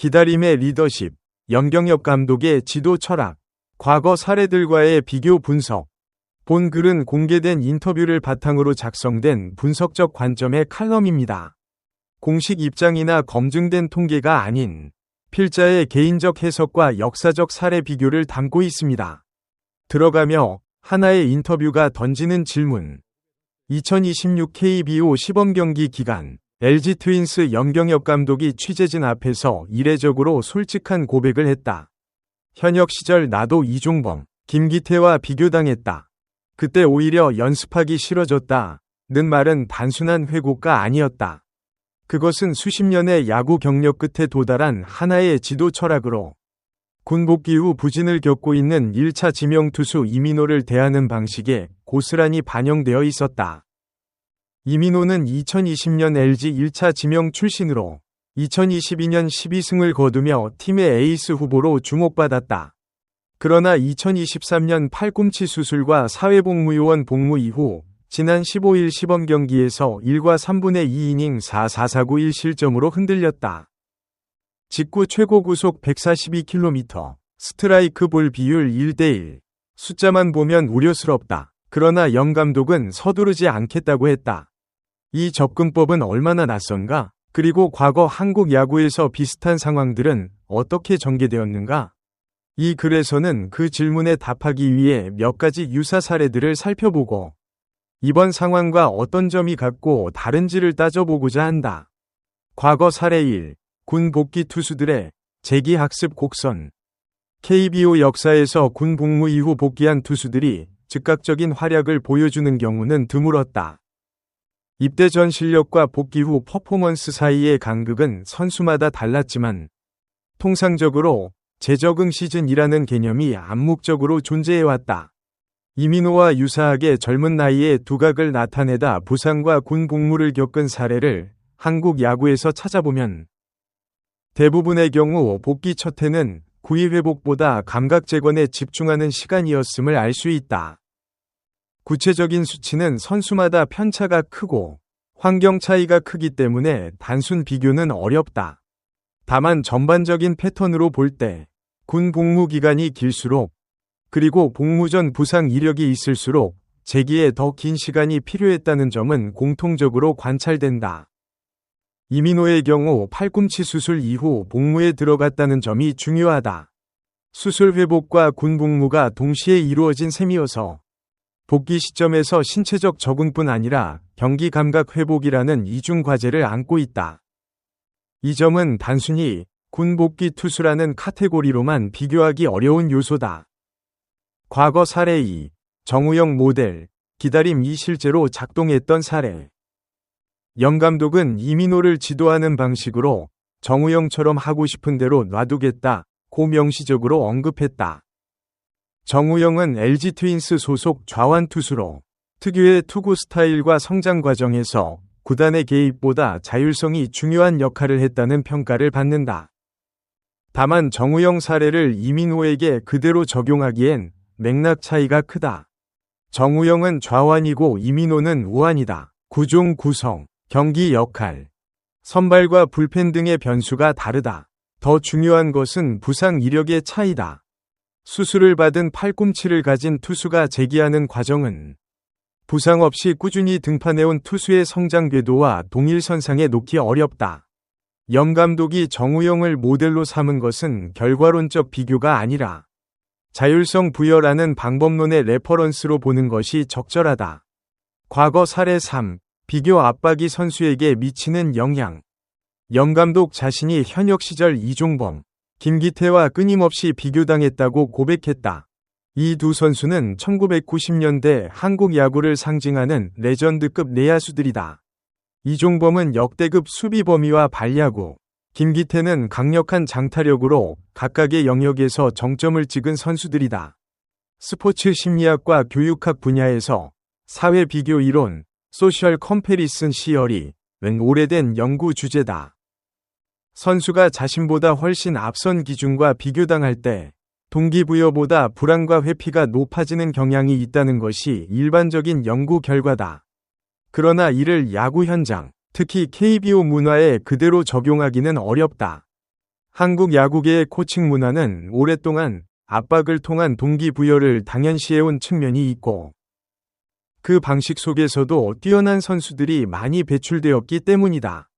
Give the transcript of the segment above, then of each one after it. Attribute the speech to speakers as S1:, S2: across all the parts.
S1: 기다림의 리더십, 염경엽 감독의 지도 철학, 과거 사례들과의 비교 분석. 본 글은 공개된 인터뷰를 바탕으로 작성된 분석적 관점의 칼럼입니다. 공식 입장이나 검증된 통계가 아닌 필자의 개인적 해석과 역사적 사례 비교를 담고 있습니다. 들어가며 하나의 인터뷰가 던지는 질문. 2026 KBO 시범경기 기간 LG 트윈스 염경엽 감독이 취재진 앞에서 이례적으로 솔직한 고백을 했다. 현역 시절 나도 이종범, 김기태와 비교당했다. 그때 오히려 연습하기 싫어졌다. 는 말은 단순한 회고가 아니었다. 그것은 수십 년의 야구 경력 끝에 도달한 하나의 지도 철학으로 군 복귀 후 부진을 겪고 있는 1차 지명 투수 이민호를 대하는 방식에 고스란히 반영되어 있었다. 이민호는 2020년 LG 1차 지명 출신으로 2022년 12승을 거두며 팀의 에이스 후보로 주목받았다. 그러나 2023년 팔꿈치 수술과 사회복무요원 복무 이후 지난 15일 시범경기에서 1과 3분의 2이닝 4.4491 실점으로 흔들렸다. 직구 최고 구속 142km, 스트라이크 볼 비율 1대1. 숫자만 보면 우려스럽다. 그러나 염 감독은 서두르지 않겠다고 했다. 이 접근법은 얼마나 낯선가? 그리고 과거 한국 야구에서 비슷한 상황들은 어떻게 전개되었는가? 이 글에서는 그 질문에 답하기 위해 몇 가지 유사 사례들을 살펴보고 이번 상황과 어떤 점이 같고 다른지를 따져보고자 한다. 과거 사례 1. 군 복귀 투수들의 재기학습 곡선. KBO 역사에서 군 복무 이후 복귀한 투수들이 즉각적인 활약을 보여주는 경우는 드물었다. 입대 전 실력과 복귀 후 퍼포먼스 사이의 간극은 선수마다 달랐지만 통상적으로 재적응 시즌이라는 개념이 암묵적으로 존재해왔다. 이민호와 유사하게 젊은 나이에 두각을 나타내다 부상과 군 복무를 겪은 사례를 한국 야구에서 찾아보면 대부분의 경우 복귀 첫 해는 구위 회복보다 감각 재건에 집중하는 시간이었음을 알 수 있다. 구체적인 수치는 선수마다 편차가 크고 환경 차이가 크기 때문에 단순 비교는 어렵다. 다만 전반적인 패턴으로 볼 때 군 복무 기간이 길수록 그리고 복무 전 부상 이력이 있을수록 재기에 더 긴 시간이 필요했다는 점은 공통적으로 관찰된다. 이민호의 경우 팔꿈치 수술 이후 복무에 들어갔다는 점이 중요하다. 수술 회복과 군 복무가 동시에 이루어진 셈이어서 복귀 시점에서 신체적 적응뿐 아니라 경기 감각 회복이라는 이중 과제를 안고 있다. 이 점은 단순히 군 복귀 투수라는 카테고리로만 비교하기 어려운 요소다. 과거 사례 2. 정우영 모델, 기다림이 실제로 작동했던 사례. 염 감독은 이민호를 지도하는 방식으로 정우영처럼 하고 싶은 대로 놔두겠다고 명시적으로 언급했다. 정우영은 LG 트윈스 소속 좌완 투수로 특유의 투구 스타일과 성장 과정에서 구단의 개입보다 자율성이 중요한 역할을 했다는 평가를 받는다. 다만 정우영 사례를 이민호에게 그대로 적용하기엔 맥락 차이가 크다. 정우영은 좌완이고 이민호는 우완이다. 구종 구성, 경기 역할, 선발과 불펜 등의 변수가 다르다. 더 중요한 것은 부상 이력의 차이다. 수술을 받은 팔꿈치를 가진 투수가 재기하는 과정은 부상 없이 꾸준히 등판해온 투수의 성장 궤도와 동일선상에 놓기 어렵다. 염 감독이 정우영을 모델로 삼은 것은 결과론적 비교가 아니라 자율성 부여라는 방법론의 레퍼런스로 보는 것이 적절하다. 과거 사례 3. 비교 압박이 선수에게 미치는 영향. 염 감독 자신이 현역 시절 이종범, 김기태와 끊임없이 비교당했다고 고백했다. 이 두 선수는 1990년대 한국 야구를 상징하는 레전드급 내야수들이다. 이종범은 역대급 수비 범위와 발야구, 김기태는 강력한 장타력으로 각각의 영역에서 정점을 찍은 선수들이다. 스포츠 심리학과 교육학 분야에서 사회 비교 이론, 소셜 컴패리슨 시어리는 오래된 연구 주제다. 선수가 자신보다 훨씬 앞선 기준과 비교당할 때 동기부여보다 불안과 회피가 높아지는 경향이 있다는 것이 일반적인 연구 결과다. 그러나 이를 야구 현장, 특히 KBO 문화에 그대로 적용하기는 어렵다. 한국 야구계의 코칭 문화는 오랫동안 압박을 통한 동기부여를 당연시해온 측면이 있고, 그 방식 속에서도 뛰어난 선수들이 많이 배출되었기 때문이다.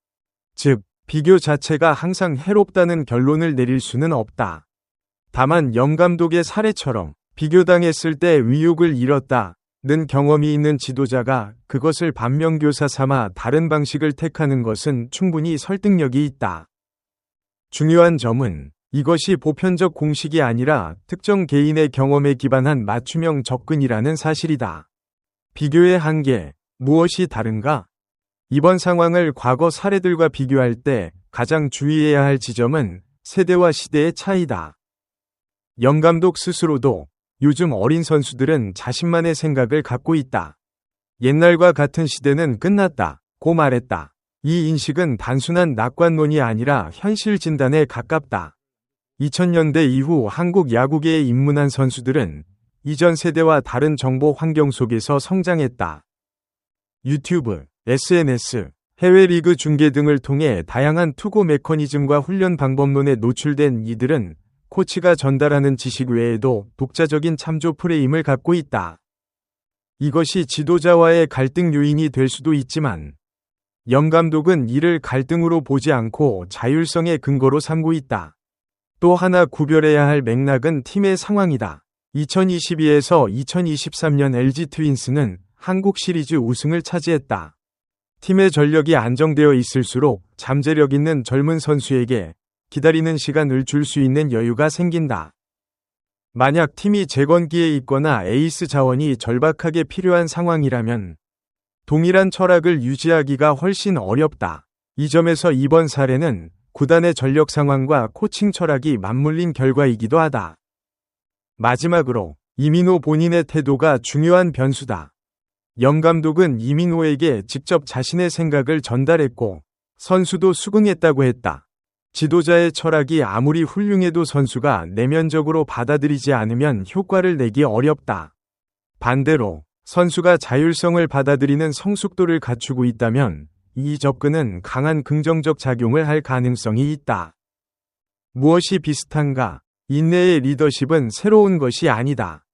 S1: 즉, 비교 자체가 항상 해롭다는 결론을 내릴 수는 없다. 다만 영 감독의 사례처럼 비교당했을 때 위욕을 잃었다는 경험이 있는 지도자가 그것을 반면교사 삼아 다른 방식을 택하는 것은 충분히 설득력이 있다. 중요한 점은 이것이 보편적 공식이 아니라 특정 개인의 경험에 기반한 맞춤형 접근이라는 사실이다. 비교의 한계, 무엇이 다른가? 이번 상황을 과거 사례들과 비교할 때 가장 주의해야 할 지점은 세대와 시대의 차이다. 영 감독 스스로도 요즘 어린 선수들은 자신만의 생각을 갖고 있다. 옛날과 같은 시대는 끝났다 고 말했다. 이 인식은 단순한 낙관론이 아니라 현실 진단에 가깝다. 2000년대 이후 한국 야구계에 입문한 선수들은 이전 세대와 다른 정보 환경 속에서 성장했다. 유튜브, SNS, 해외 리그 중계 등을 통해 다양한 투구 메커니즘과 훈련 방법론에 노출된 이들은 코치가 전달하는 지식 외에도 독자적인 참조 프레임을 갖고 있다. 이것이 지도자와의 갈등 요인이 될 수도 있지만, 영 감독은 이를 갈등으로 보지 않고 자율성의 근거로 삼고 있다. 또 하나 구별해야 할 맥락은 팀의 상황이다. 2022에서 2023년 LG 트윈스는 한국 시리즈 우승을 차지했다. 팀의 전력이 안정되어 있을수록 잠재력 있는 젊은 선수에게 기다리는 시간을 줄 수 있는 여유가 생긴다. 만약 팀이 재건기에 있거나 에이스 자원이 절박하게 필요한 상황이라면 동일한 철학을 유지하기가 훨씬 어렵다. 이 점에서 이번 사례는 구단의 전력 상황과 코칭 철학이 맞물린 결과이기도 하다. 마지막으로 이민호 본인의 태도가 중요한 변수다. 영 감독은 이민호에게 직접 자신의 생각을 전달했고 선수도 수긍했다고 했다. 지도자의 철학이 아무리 훌륭해도 선수가 내면적으로 받아들이지 않으면 효과를 내기 어렵다. 반대로 선수가 자율성을 받아들이는 성숙도를 갖추고 있다면 이 접근은 강한 긍정적 작용을 할 가능성이 있다. 무엇이 비슷한가? 인내의 리더십은 새로운 것이 아니다.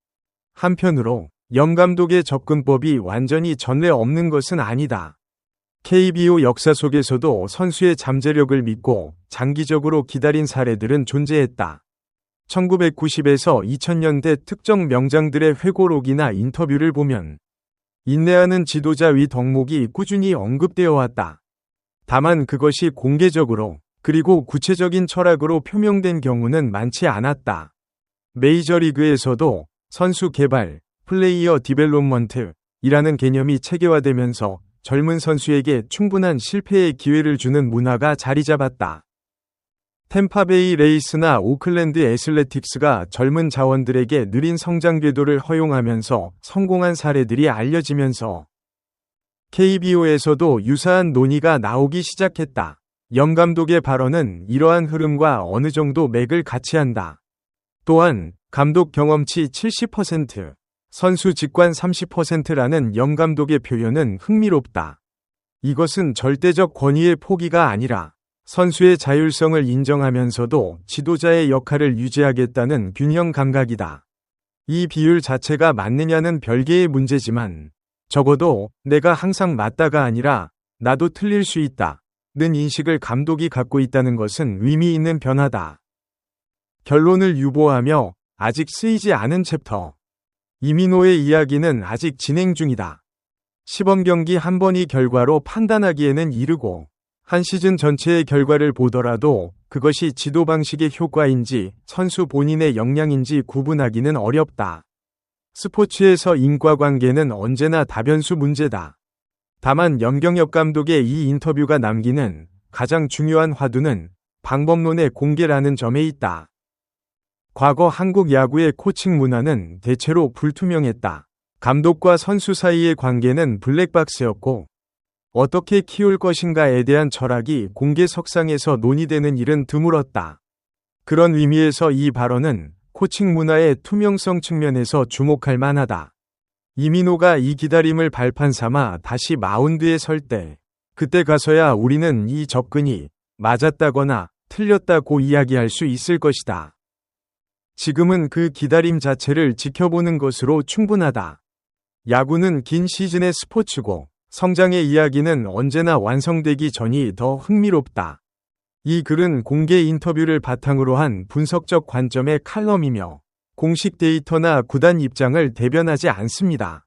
S1: 한편으로 영 감독의 접근법이 완전히 전례 없는 것은 아니다. KBO 역사 속에서도 선수의 잠재력을 믿고 장기적으로 기다린 사례들은 존재했다. 1990에서 2000년대 특정 명장들의 회고록이나 인터뷰를 보면 인내하는 지도자 위 덕목이 꾸준히 언급되어 왔다. 다만 그것이 공개적으로 그리고 구체적인 철학으로 표명된 경우는 많지 않았다. 메이저리그에서도 선수 개발, 플레이어 디벨롭먼트이라는 개념이 체계화되면서 젊은 선수에게 충분한 실패의 기회를 주는 문화가 자리 잡았다. 템파베이 레이스나 오클랜드 애슬레틱스가 젊은 자원들에게 느린 성장 궤도를 허용하면서 성공한 사례들이 알려지면서 KBO에서도 유사한 논의가 나오기 시작했다. 영 감독의 발언은 이러한 흐름과 어느 정도 맥을 같이 한다. 또한 감독 경험치 70%, 선수 직관 30%라는 영 감독의 표현은 흥미롭다. 이것은 절대적 권위의 포기가 아니라 선수의 자율성을 인정하면서도 지도자의 역할을 유지하겠다는 균형 감각이다. 이 비율 자체가 맞느냐는 별개의 문제지만 적어도 내가 항상 맞다가 아니라 나도 틀릴 수 있다 는 인식을 감독이 갖고 있다는 것은 의미 있는 변화다. 결론을 유보하며 아직 쓰이지 않은 챕터. 이민호의 이야기는 아직 진행 중이다. 시범 경기 한 번의 결과로 판단하기에는 이르고 한 시즌 전체의 결과를 보더라도 그것이 지도 방식의 효과인지 선수 본인의 역량인지 구분하기는 어렵다. 스포츠에서 인과관계는 언제나 다변수 문제다. 다만 염경엽 감독의 이 인터뷰가 남기는 가장 중요한 화두는 방법론의 공개라는 점에 있다. 과거 한국 야구의 코칭 문화는 대체로 불투명했다. 감독과 선수 사이의 관계는 블랙박스였고 어떻게 키울 것인가에 대한 철학이 공개석상에서 논의되는 일은 드물었다. 그런 의미에서 이 발언은 코칭 문화의 투명성 측면에서 주목할 만하다. 이민호가 이 기다림을 발판 삼아 다시 마운드에 설 때, 그때 가서야 우리는 이 접근이 맞았다거나 틀렸다고 이야기할 수 있을 것이다. 지금은 그 기다림 자체를 지켜보는 것으로 충분하다. 야구는 긴 시즌의 스포츠고 성장의 이야기는 언제나 완성되기 전이 더 흥미롭다. 이 글은 공개 인터뷰를 바탕으로 한 분석적 관점의 칼럼이며 공식 데이터나 구단 입장을 대변하지 않습니다.